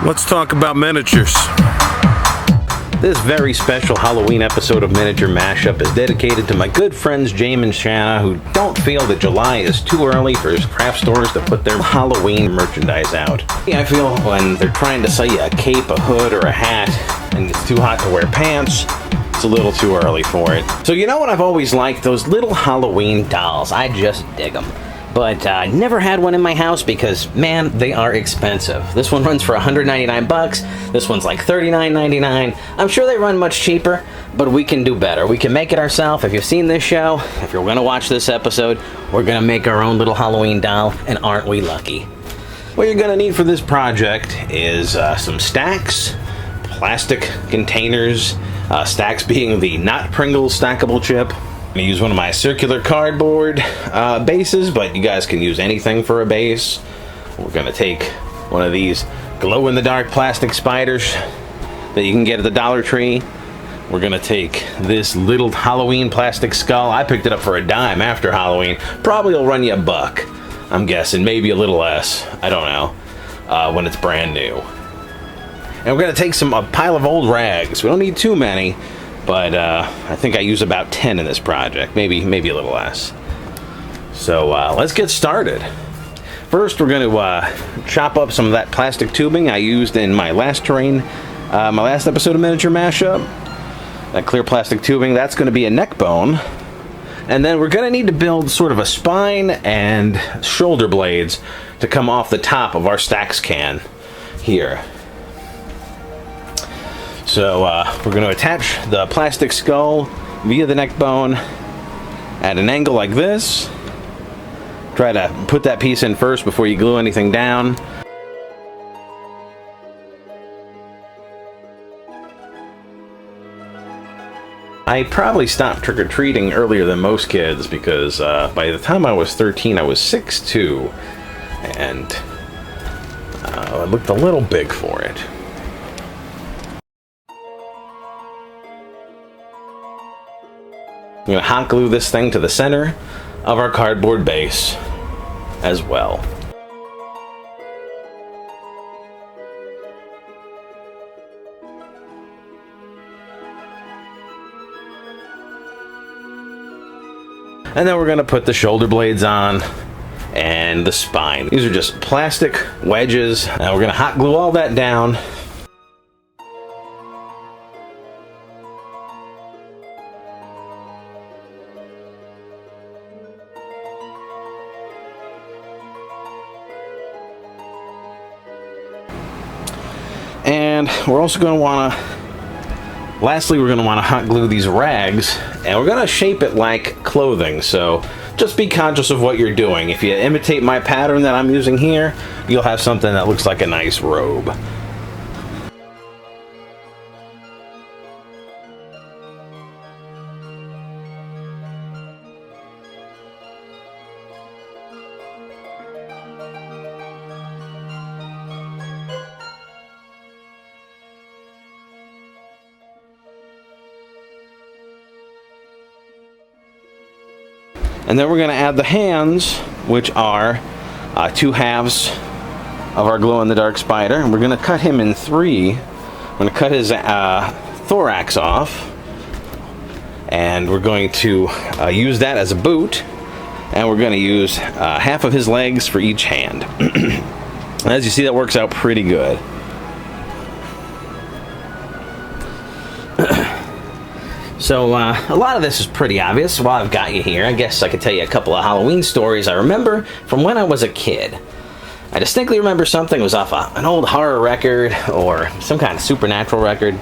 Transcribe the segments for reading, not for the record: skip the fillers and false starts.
Let's talk about miniatures. This very special Halloween episode of Miniature Mashup is dedicated to my good friends James and Shanna, who don't feel that July is too early for craft stores to put their Halloween merchandise out. I feel when they're trying to sell you a cape, a hood, or a hat, and it's too hot to wear pants, it's a little too early for it. So you know what I've always liked? Those little Halloween dolls. I just dig them. But I never had one in my house because, man, they are expensive. This one runs for $199. This one's like $39.99. I'm sure they run much cheaper, but we can do better. We can make it ourselves. If you've seen this show, if you're going to watch this episode, we're going to make our own little Halloween doll, and aren't we lucky? What you're going to need for this project is some stacks, plastic containers, stacks being the not Pringles stackable chip. I'm going to use one of my circular cardboard bases, but you guys can use anything for a base. We're going to take one of these glow-in-the-dark plastic spiders that you can get at the Dollar Tree. We're going to take this little Halloween plastic skull. I picked it up for $10 after Halloween. Probably will run you $1, I'm guessing. Maybe a little less. I don't know. When it's brand new. And we're going to take a pile of old rags. We don't need too many. But I think I use about 10 in this project, maybe a little less. So let's get started. First, we're going to chop up some of that plastic tubing I used in my last episode of Miniature Mashup. That clear plastic tubing, that's going to be a neck bone. And then we're going to need to build sort of a spine and shoulder blades to come off the top of our stacks can here. So we're going to attach the plastic skull via the neck bone at an angle like this. Try to put that piece in first before you glue anything down. I probably stopped trick-or-treating earlier than most kids because by the time I was 13 I was 6'2", and I looked a little big for it. I'm going to hot glue this thing to the center of our cardboard base as well. And then we're going to put the shoulder blades on and the spine. These are just plastic wedges. Now we're going to hot glue all that down. And we're also going to want to, lastly, we're going to want to hot glue these rags, and we're going to shape it like clothing, so just be conscious of what you're doing. If you imitate my pattern that I'm using here, you'll have something that looks like a nice robe. And then we're going to add the hands, which are 2 halves of our glow-in-the-dark spider. And we're going to cut him in 3. We're going to cut his thorax off. And we're going to use that as a boot. And we're going to use half of his legs for each hand. As you see, that works out pretty good. So, a lot of this is pretty obvious. While I've got you here, I guess I could tell you a couple of Halloween stories I remember from when I was a kid. I distinctly remember something was off an old horror record or some kind of supernatural record.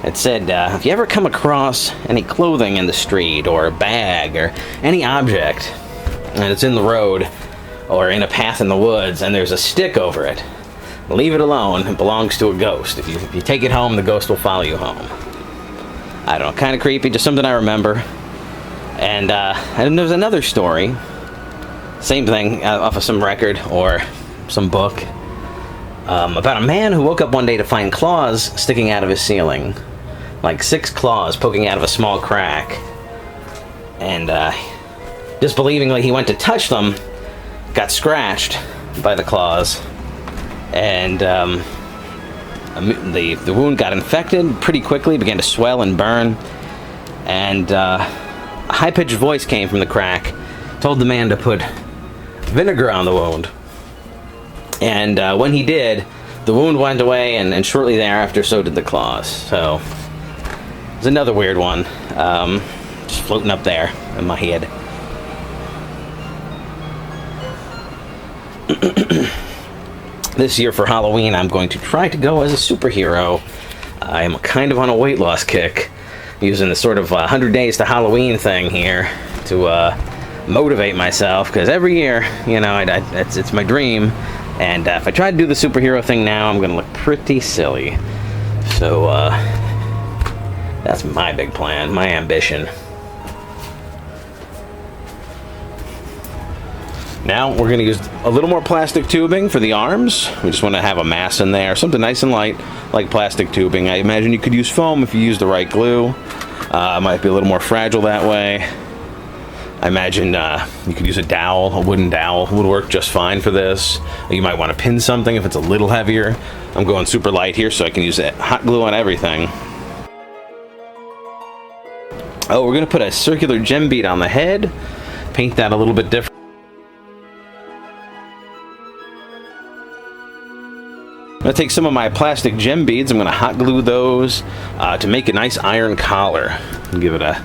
It said, if you ever come across any clothing in the street or a bag or any object, and it's in the road or in a path in the woods and there's a stick over it, leave it alone. It belongs to a ghost. If you take it home, the ghost will follow you home. I don't know, kind of creepy, just something I remember. And there's another story, same thing, off of some record or some book, about a man who woke up one day to find claws sticking out of his ceiling. Like 6 claws poking out of a small crack. And disbelievingly, he went to touch them, got scratched by the claws, and The wound got infected pretty quickly, began to swell and burn, and a high-pitched voice came from the crack, told the man to put vinegar on the wound. And when he did, the wound went away, and shortly thereafter, so did the claws. So, it's another weird one, just floating up there in my head. This year for Halloween, I'm going to try to go as a superhero. I'm kind of on a weight loss kick, using the sort of 100 Days to Halloween thing here to motivate myself, because every year, you know, it's my dream, and if I try to do the superhero thing now, I'm going to look pretty silly. So, that's my big plan, my ambition. Now we're going to use a little more plastic tubing for the arms. We just want to have a mass in there, something nice and light, like plastic tubing. I imagine you could use foam if you use the right glue. It might be a little more fragile that way. I imagine you could use a dowel, a wooden dowel would work just fine for this. You might want to pin something if it's a little heavier. I'm going super light here so I can use hot glue on everything. Oh, we're going to put a circular gem bead on the head, paint that a little bit different. I'm going to take some of my plastic gem beads, I'm going to hot glue those to make a nice iron collar and give it a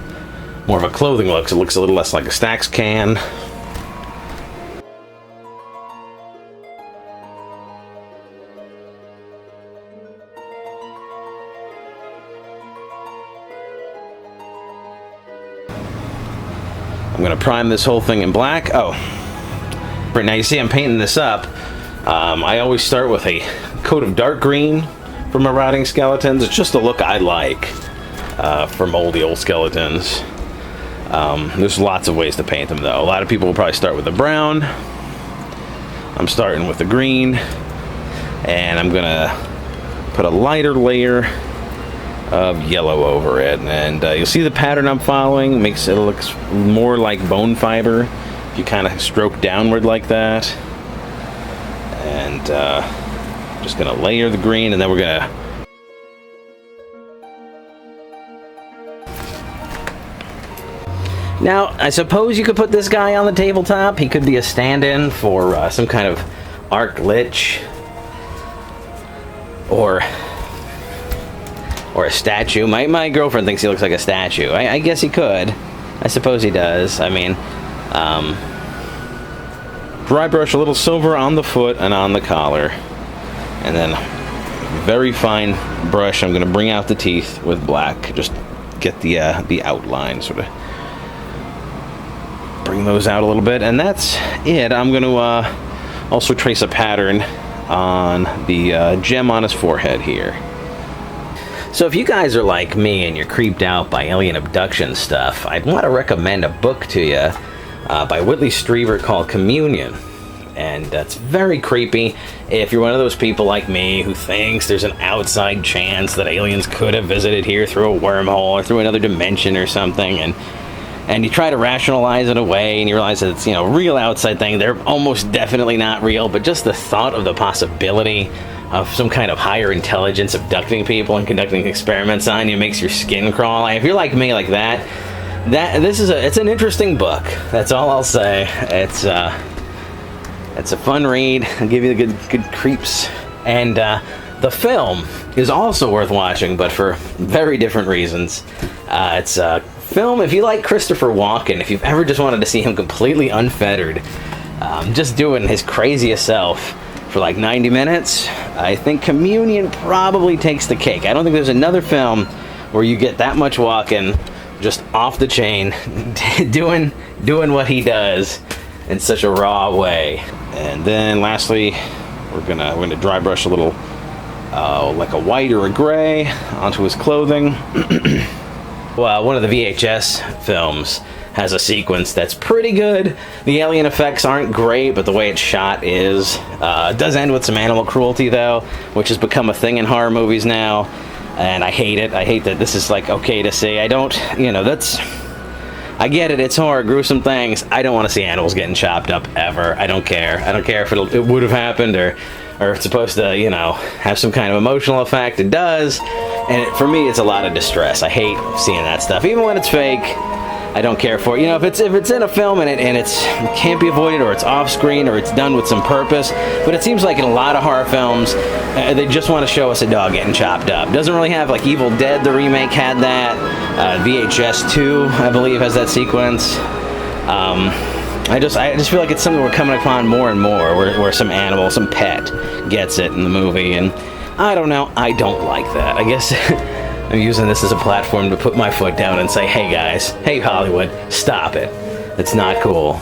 more of a clothing look, so it looks a little less like a Stax can. I'm going to prime this whole thing in black. Oh, right now you see I'm painting this up. I always start with a coat of dark green for my rotting skeletons. It's just a look I like for moldy old skeletons. There's lots of ways to paint them, though. A lot of people will probably start with the brown. I'm starting with the green, and I'm gonna put a lighter layer of yellow over it, and you'll see the pattern I'm following makes it look more like bone fiber if you kind of stroke downward like that. And just gonna layer the green, and then we're gonna now, I suppose you could put this guy on the tabletop. He could be a stand-in for some kind of arc lich or a statue. My girlfriend thinks he looks like a statue. I guess he could. I suppose he does. I mean, dry brush a little silver on the foot and on the collar, and then very fine brush. I'm going to bring out the teeth with black. Just get the outline, sort of bring those out a little bit, and that's it. I'm going to also trace a pattern on the gem on his forehead here. So if you guys are like me and you're creeped out by alien abduction stuff, I'd want to recommend a book to you by Whitley Strieber called Communion. And that's very creepy. If you're one of those people like me who thinks there's an outside chance that aliens could have visited here through a wormhole or through another dimension or something, and you try to rationalize it away and you realize that it's, you know, real outside thing, they're almost definitely not real, but just the thought of the possibility of some kind of higher intelligence abducting people and conducting experiments on you makes your skin crawl. If you're like me like that, it's an interesting book. That's all I'll say. It's a fun read. I'll give you the good creeps. And the film is also worth watching, but for very different reasons. It's a film, if you like Christopher Walken, if you've ever just wanted to see him completely unfettered, just doing his craziest self for like 90 minutes, I think Communion probably takes the cake. I don't think there's another film where you get that much Walken just off the chain, doing what he does in such a raw way. And then lastly, we're gonna dry brush a little like a white or a gray onto his clothing. Well, one of the VHS films has a sequence that's pretty good. The alien effects aren't great, but the way it's shot is. It does end with some animal cruelty, though, which has become a thing in horror movies now, and I hate it. I hate that this is, like, okay to see. I don't, I get it, it's horror, gruesome things. I don't want to see animals getting chopped up, ever. I don't care. I don't care if it would have happened, or or it's supposed to, you know, have some kind of emotional effect. It does, and for me, it's a lot of distress. I hate seeing that stuff, even when it's fake. I don't care for it. You know, if it's in a film and it can't be avoided, or it's off screen, or it's done with some purpose. But it seems like in a lot of horror films, they just want to show us a dog getting chopped up. Doesn't really have, like, Evil Dead, the remake had that. VHS 2, I believe, has that sequence. I just feel like it's something we're coming upon more and more, where some animal, some pet, gets it in the movie, and I don't know. I don't like that. I guess. I'm using this as a platform to put my foot down and say, hey guys, hey Hollywood, stop it. It's not cool.